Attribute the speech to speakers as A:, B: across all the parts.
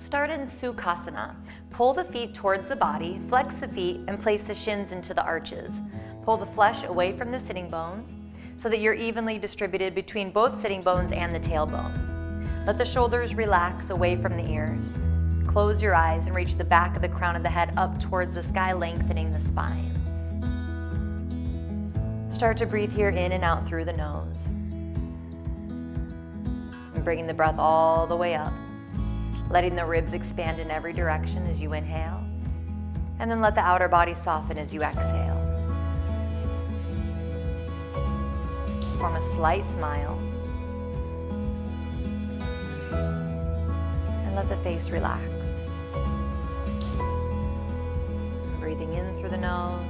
A: Start in Sukhasana. Pull the feet towards the body, flex the feet, and place the shins into the arches. Pull the flesh away from the sitting bones so that you're evenly distributed between both sitting bones and the tailbone. Let the shoulders relax away from the ears. Close your eyes and reach the back of the crown of the head up towards the sky, lengthening the spine. Start to breathe here in and out through the nose. And bringing the breath all the way up, letting the ribs expand in every direction as you inhale, and then let the outer body soften as you exhale. Form a slight smile, and let the face relax. Breathing in through the nose,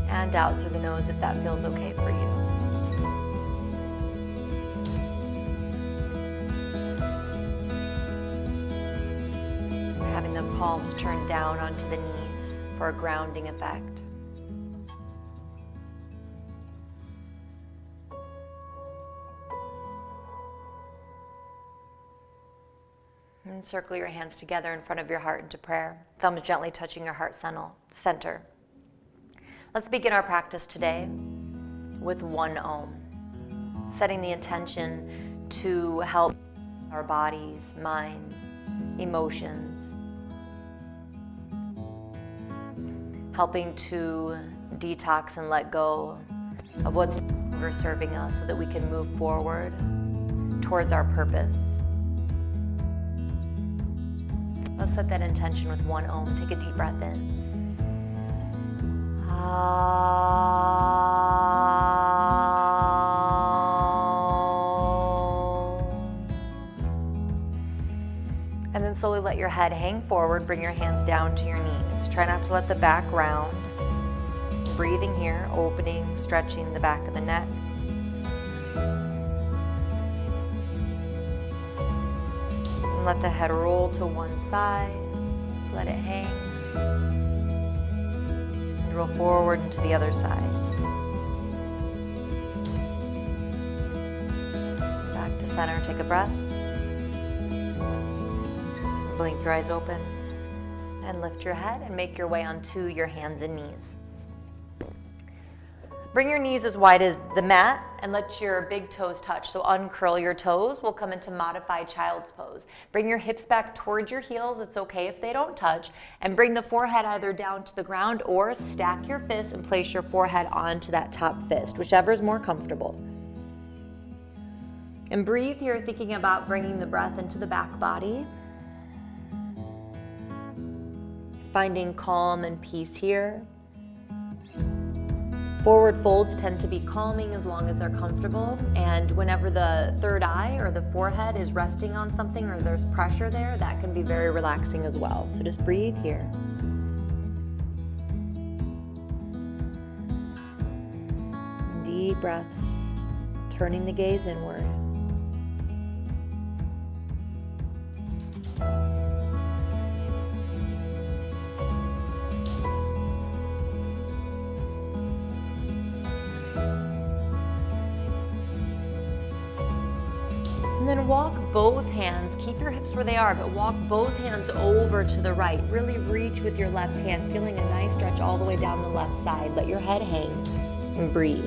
A: and out through the nose if that feels okay for you. Having the palms turned down onto the knees for a grounding effect. And circle your hands together in front of your heart into prayer. Thumbs gently touching your heart center. Let's begin our practice today with one Om, setting the intention to help our bodies, mind, emotions, helping to detox and let go of what's no longer serving us so that we can move forward towards our purpose. Let's set that intention with one Om. Take a deep breath in. And then slowly let your head hang forward. Bring your hands down to your knees. Try not to let the back round. Breathing here, opening, stretching the back of the neck. And let the head roll to one side. Let it hang. And roll forward into the other side. Back to center. Take a breath. Blink your eyes open. And lift your head and make your way onto your hands and knees. Bring your knees as wide as the mat and let your big toes touch. So uncurl your toes. We'll come into modified child's pose. Bring your hips back towards your heels. It's okay if they don't touch. And bring the forehead either down to the ground or stack your fists and place your forehead onto that top fist, whichever is more comfortable. And breathe here, thinking about bringing the breath into the back body. Finding calm and peace here. Forward folds tend to be calming as long as they're comfortable, and whenever the third eye or the forehead is resting on something or there's pressure there, that can be very relaxing as well. So just breathe here. Deep breaths, turning the gaze inward. And then walk both hands, keep your hips where they are, but walk both hands over to the right. Really reach with your left hand, feeling a nice stretch all the way down the left side. Let your head hang and breathe.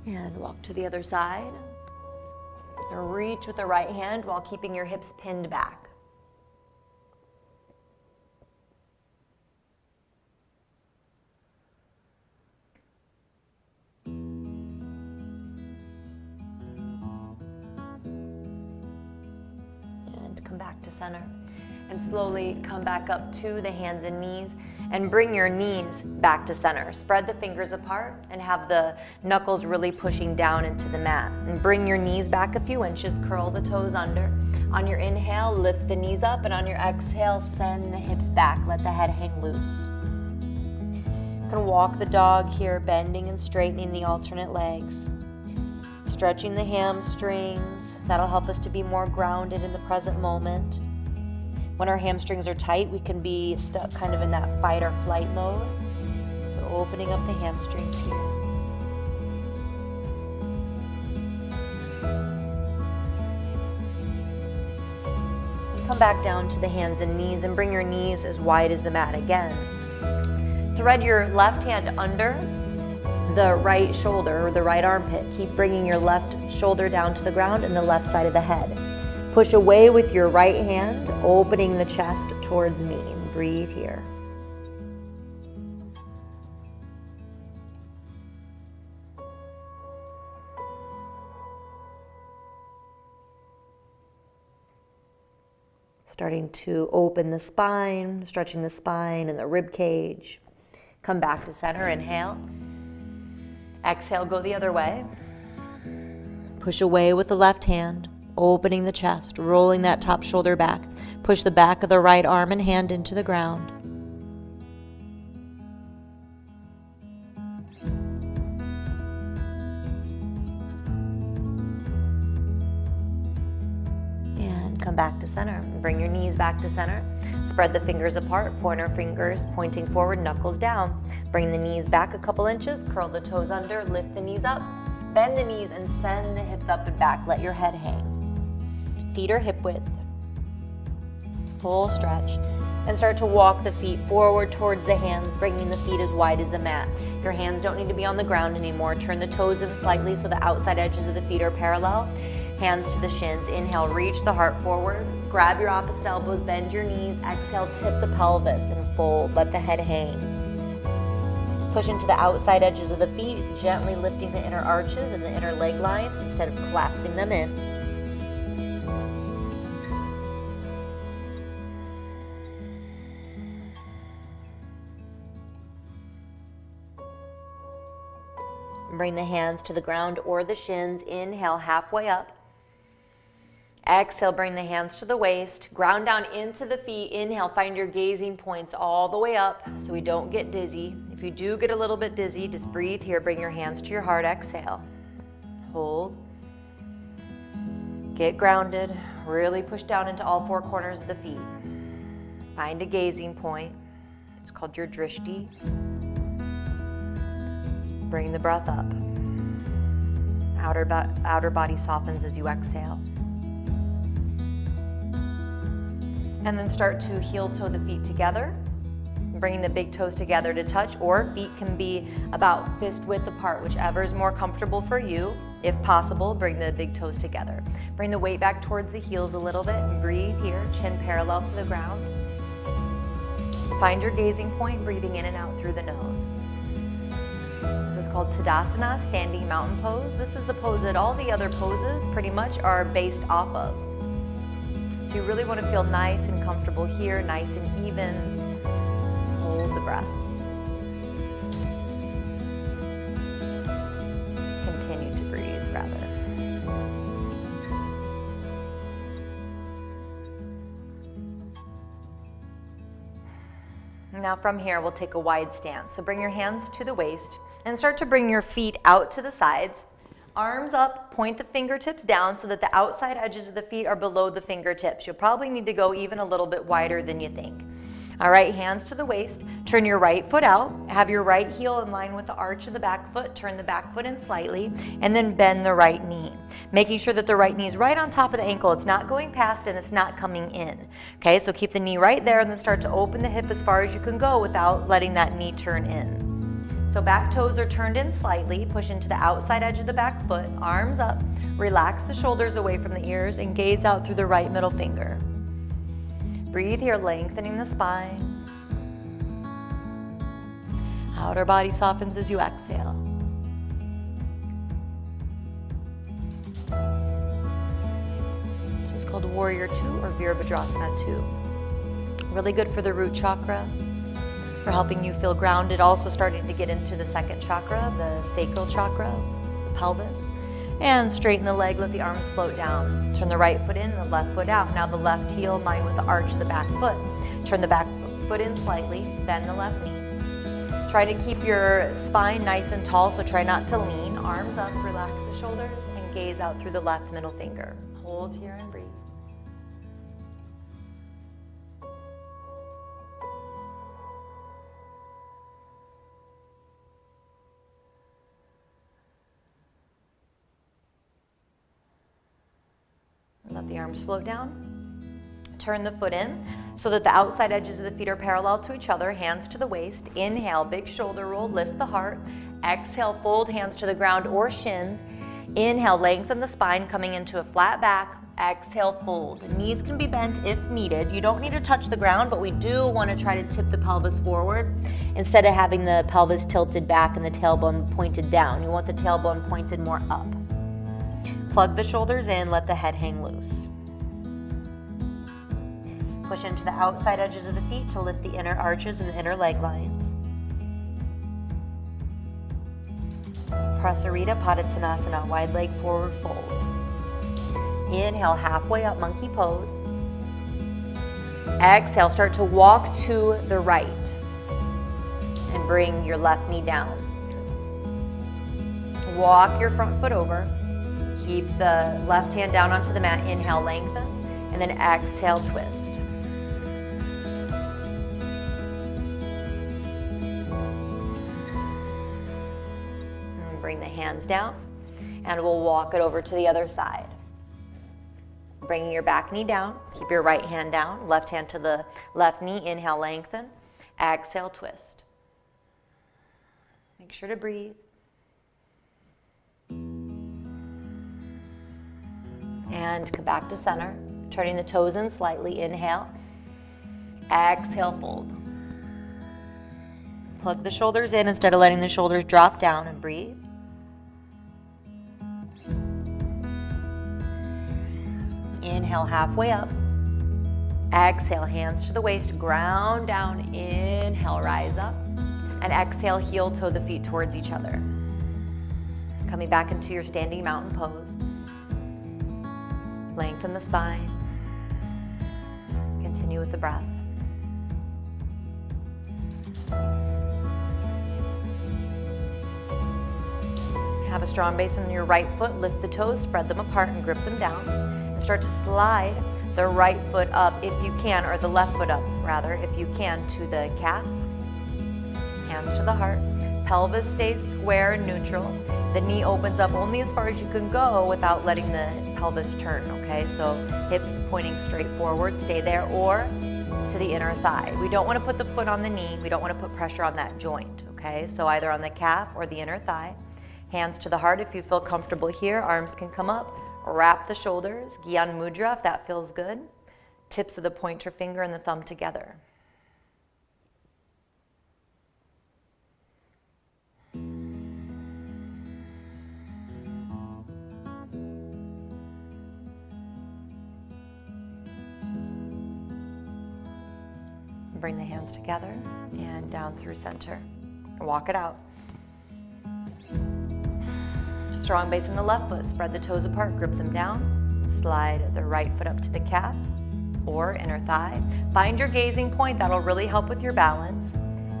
A: And walk to the other side. And reach with the right hand while keeping your hips pinned back. Come back to center and slowly come back up to the hands and knees and bring your knees back to center. Spread the fingers apart and have the knuckles really pushing down into the mat. And bring your knees back a few inches, curl the toes under. On your inhale, lift the knees up, and on your exhale, send the hips back. Let the head hang loose. You can walk the dog here, bending and straightening the alternate legs. Stretching the hamstrings. That'll help us to be more grounded in the present moment. When our hamstrings are tight, we can be stuck kind of in that fight or flight mode. So opening up the hamstrings here. And come back down to the hands and knees and bring your knees as wide as the mat again. Thread your left hand under the right shoulder or the right armpit. Keep bringing your left shoulder down to the ground and the left side of the head. Push away with your right hand, opening the chest towards me. Breathe here. Starting to open the spine, stretching the spine and the rib cage. Come back to center, inhale. Exhale, go the other way. Push away with the left hand, opening the chest, rolling that top shoulder back. Push the back of the right arm and hand into the ground. And come back to center. Bring your knees back to center. Spread the fingers apart, pointer fingers pointing forward, knuckles down. Bring the knees back a couple inches, curl the toes under, lift the knees up, bend the knees and send the hips up and back. Let your head hang. Feet are hip width. Full stretch. And start to walk the feet forward towards the hands, bringing the feet as wide as the mat. Your hands don't need to be on the ground anymore. Turn the toes in slightly so the outside edges of the feet are parallel. Hands to the shins. Inhale, reach the heart forward. Grab your opposite elbows, bend your knees. Exhale, tip the pelvis and fold. Let the head hang. Push into the outside edges of the feet, gently lifting the inner arches and the inner leg lines instead of collapsing them in. Bring the hands to the ground or the shins. Inhale, halfway up. Exhale, bring the hands to the waist. Ground down into the feet. Inhale, find your gazing points all the way up so we don't get dizzy. If you do get a little bit dizzy, just breathe here. Bring your hands to your heart. Exhale. Hold. Get grounded. Really push down into all four corners of the feet. Find a gazing point. It's called your drishti. Bring the breath up. Outer body softens as you exhale. And then start to heel toe the feet together, bringing the big toes together to touch, or feet can be about fist width apart, whichever is more comfortable for you. If possible, bring the big toes together. Bring the weight back towards the heels a little bit and breathe here, chin parallel to the ground. Find your gazing point, breathing in and out through the nose. This is called Tadasana, standing mountain pose. This is the pose that all the other poses pretty much are based off of. So you really want to feel nice and comfortable here, nice and even. Hold the breath. Continue to breathe, rather. Now from here, we'll take a wide stance. So bring your hands to the waist and start to bring your feet out to the sides. Arms up, point the fingertips down so that the outside edges of the feet are below the fingertips. You'll probably need to go even a little bit wider than you think. All right, hands to the waist. Turn your right foot out. Have your right heel in line with the arch of the back foot. Turn the back foot in slightly, and then bend the right knee. Making sure that the right knee is right on top of the ankle. It's not going past and it's not coming in. Okay, so keep the knee right there and then start to open the hip as far as you can go without letting that knee turn in. So back toes are turned in slightly, push into the outside edge of the back foot, arms up, relax the shoulders away from the ears and gaze out through the right middle finger. Breathe here, lengthening the spine. Outer body softens as you exhale. This is called Warrior 2 or Virabhadrasana 2. Really good for the root chakra, for helping you feel grounded. Also starting to get into the second chakra, the sacral chakra, the pelvis. And straighten the leg, let the arms float down. Turn the right foot in, the left foot out. Now the left heel in line with the arch of the back foot. Turn the back foot in slightly, bend the left knee. Try to keep your spine nice and tall, so try not to lean. Arms up, relax the shoulders, and gaze out through the left middle finger. Hold here and breathe. Let the arms float down. Turn the foot in so that the outside edges of the feet are parallel to each other, hands to the waist. Inhale, big shoulder roll, lift the heart. Exhale, fold hands to the ground or shins. Inhale, lengthen the spine, coming into a flat back. Exhale, fold. Knees can be bent if needed. You don't need to touch the ground, but we do want to try to tip the pelvis forward instead of having the pelvis tilted back and the tailbone pointed down. You want the tailbone pointed more up. Plug the shoulders in, let the head hang loose. Push into the outside edges of the feet to lift the inner arches and the inner leg lines. Prasarita Padottanasana, wide leg forward fold. Inhale, halfway up, monkey pose. Exhale, start to walk to the right and bring your left knee down. Walk your front foot over. Keep the left hand down onto the mat. Inhale, lengthen, and then exhale, twist. And bring the hands down, and we'll walk it over to the other side. Bringing your back knee down, keep your right hand down, left hand to the left knee, inhale, lengthen, exhale, twist. Make sure to breathe. And come back to center, turning the toes in slightly, inhale, exhale, fold. Plug the shoulders in instead of letting the shoulders drop down, and breathe. Inhale, halfway up. Exhale, hands to the waist, ground down. Inhale, rise up. And exhale, heel toe the feet towards each other. Coming back into your standing mountain pose. Lengthen the spine. Continue with the breath. Have a strong base in your right foot. Lift the toes, spread them apart, and grip them down. Start to slide the right foot up if you can, or the left foot up rather, if you can, to the calf. Hands to the heart. Pelvis stays square and neutral. The knee opens up only as far as you can go without letting the pelvis turn, okay? So hips pointing straight forward, stay there, or to the inner thigh. We don't want to put the foot on the knee. We don't want to put pressure on that joint, okay? So either on the calf or the inner thigh. Hands to the heart if you feel comfortable here. Arms can come up. Wrap the shoulders, Gyan Mudra if that feels good. Tips of the pointer finger and the thumb together. Bring the hands together and down through center. Walk it out. Strong base in the left foot. Spread the toes apart, grip them down. Slide the right foot up to the calf or inner thigh. Find your gazing point. That'll really help with your balance.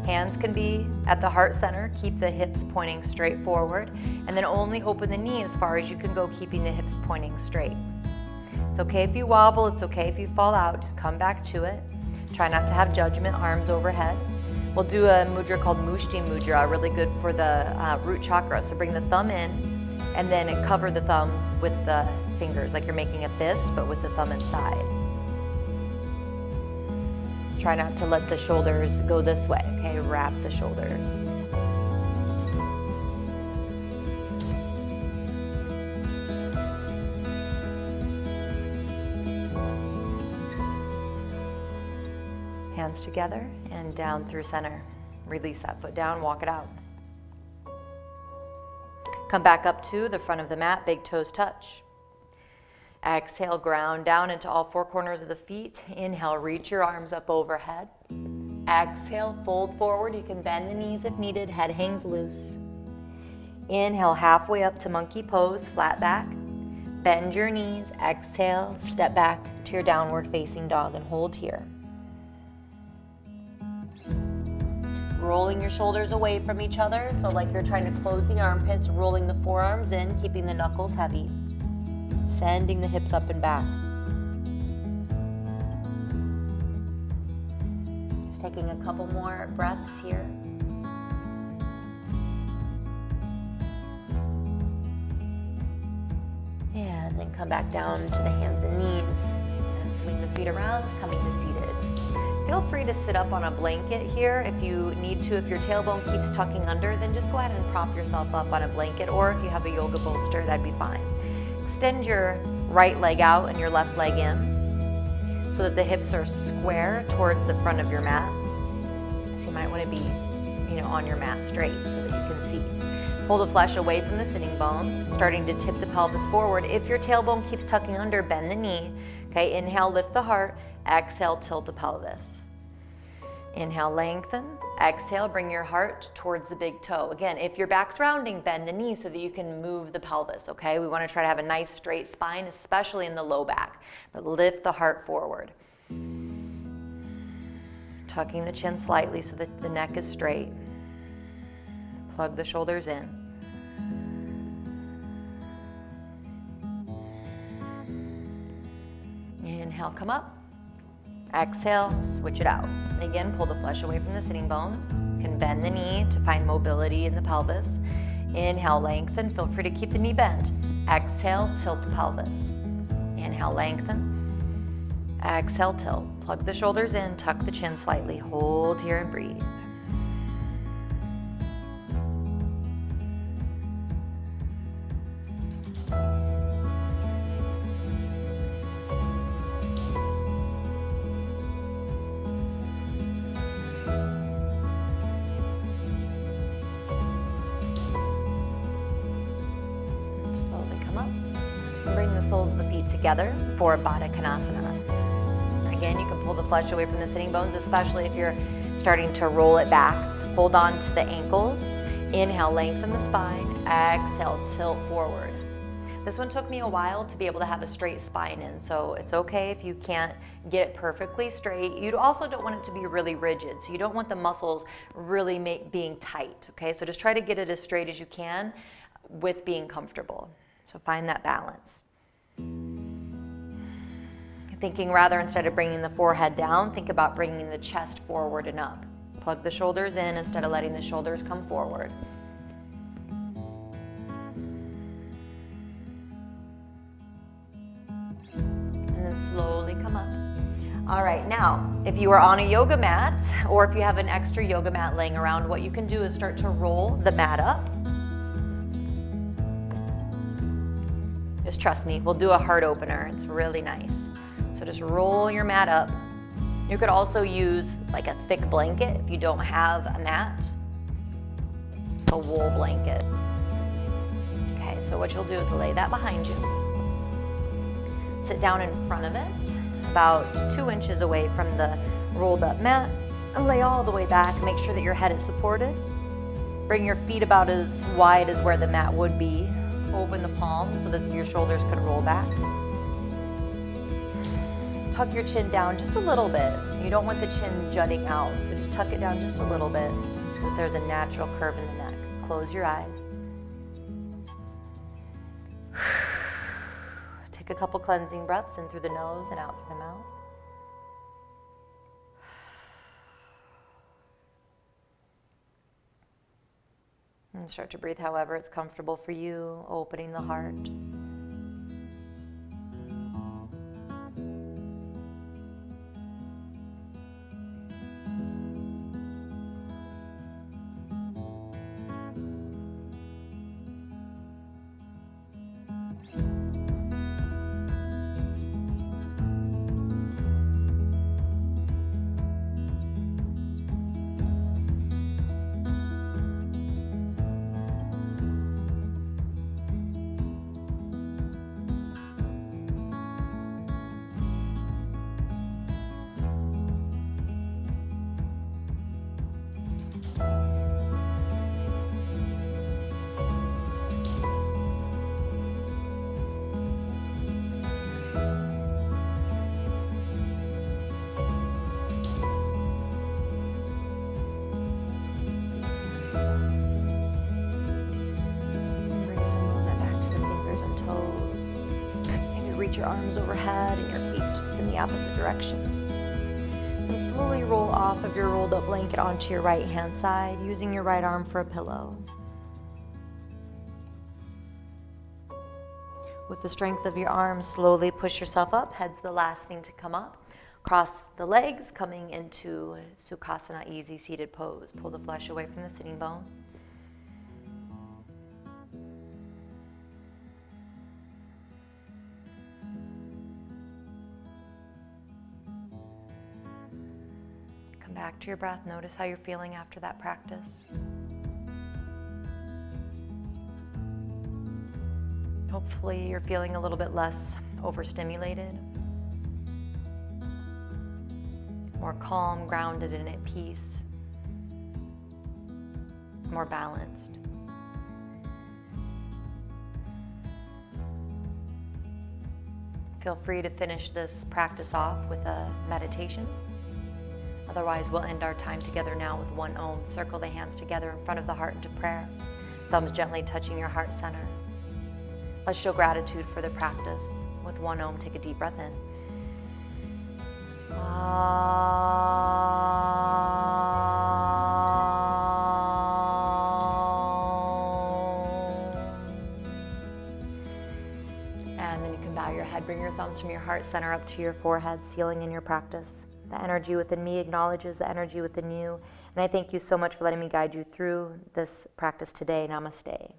A: Hands can be at the heart center. Keep the hips pointing straight forward. And then only open the knee as far as you can go, keeping the hips pointing straight. It's okay if you wobble. It's okay if you fall out. Just come back to it. Try not to have judgment. Arms overhead. We'll do a mudra called Mushti Mudra, really good for the root chakra. So bring the thumb in, and then cover the thumbs with the fingers, like you're making a fist, but with the thumb inside. Try not to let the shoulders go this way, okay? Wrap the shoulders. Hands together and down through center. Release that foot down, walk it out. Come back up to the front of the mat, big toes touch. Exhale, ground down into all four corners of the feet. Inhale, reach your arms up overhead. Exhale, fold forward. You can bend the knees if needed, head hangs loose. Inhale, halfway up to monkey pose, flat back. Bend your knees, exhale, step back to your downward facing dog and hold here. Rolling your shoulders away from each other, so like you're trying to close the armpits, rolling the forearms in, keeping the knuckles heavy. Sending the hips up and back. Just taking a couple more breaths here. And then come back down to the hands and knees and swing the feet around, coming to seated. Feel free to sit up on a blanket here if you need to. If your tailbone keeps tucking under, then just go ahead and prop yourself up on a blanket, or if you have a yoga bolster, that'd be fine. Extend your right leg out and your left leg in so that the hips are square towards the front of your mat. So you might want to be, on your mat straight so that you can see. Pull the flesh away from the sitting bones, starting to tip the pelvis forward. If your tailbone keeps tucking under, bend the knee. Okay, inhale, lift the heart. Exhale, tilt the pelvis. Inhale, lengthen. Exhale, bring your heart towards the big toe. Again, if your back's rounding, bend the knee so that you can move the pelvis, okay? We want to try to have a nice straight spine, especially in the low back. But lift the heart forward. Tucking the chin slightly so that the neck is straight. Plug the shoulders in. Inhale, come up. Exhale, switch it out. Again, pull the flesh away from the sitting bones. You can bend the knee to find mobility in the pelvis. Inhale, lengthen. Feel free to keep the knee bent. Exhale, tilt the pelvis. Inhale, lengthen. Exhale, tilt. Plug the shoulders in, tuck the chin slightly. Hold here and breathe. Soles of the feet together for Baddha Konasana. Again, you can pull the flesh away from the sitting bones, especially if you're starting to roll it back. Hold on to the ankles. Inhale, lengthen the spine. Exhale, tilt forward. This one took me a while to be able to have a straight spine in, so it's okay if you can't get it perfectly straight. You also don't want it to be really rigid, so you don't want the muscles really being tight, okay? So just try to get it as straight as you can with being comfortable. So find that balance. Thinking rather, instead of bringing the forehead down, think about bringing the chest forward and up. Plug the shoulders in instead of letting the shoulders come forward. And then slowly come up. All right, now, if you are on a yoga mat, or if you have an extra yoga mat laying around, what you can do is start to roll the mat up. Just trust me, we'll do a heart opener. It's really nice. So just roll your mat up. You could also use like a thick blanket if you don't have a mat, a wool blanket. Okay, so what you'll do is lay that behind you. Sit down in front of it, about 2 inches away from the rolled up mat, and lay all the way back. Make sure that your head is supported. Bring your feet about as wide as where the mat would be. Open the palms so that your shoulders can roll back. Tuck your chin down just a little bit. You don't want the chin jutting out, so just tuck it down just a little bit so that there's a natural curve in the neck. Close your eyes. Take a couple cleansing breaths in through the nose and out through the mouth. And start to breathe however it's comfortable for you, opening the heart. Your arms overhead and your feet in the opposite direction. And slowly roll off of your rolled up blanket onto your right hand side, using your right arm for a pillow. With the strength of your arms, slowly push yourself up. Head's the last thing to come up. Cross the legs, coming into Sukhasana, easy seated pose. Pull the flesh away from the sitting bones. Come back to your breath. Notice how you're feeling after that practice. Hopefully you're feeling a little bit less overstimulated, more calm, grounded, and at peace, more balanced. Feel free to finish this practice off with a meditation. Otherwise, we'll end our time together now with one Om. Circle the hands together in front of the heart into prayer. Thumbs gently touching your heart center. Let's show gratitude for the practice. With one Om, take a deep breath in. And then you can bow your head, bring your thumbs from your heart center up to your forehead, sealing in your practice. The energy within me acknowledges the energy within you. And I thank you so much for letting me guide you through this practice today. Namaste.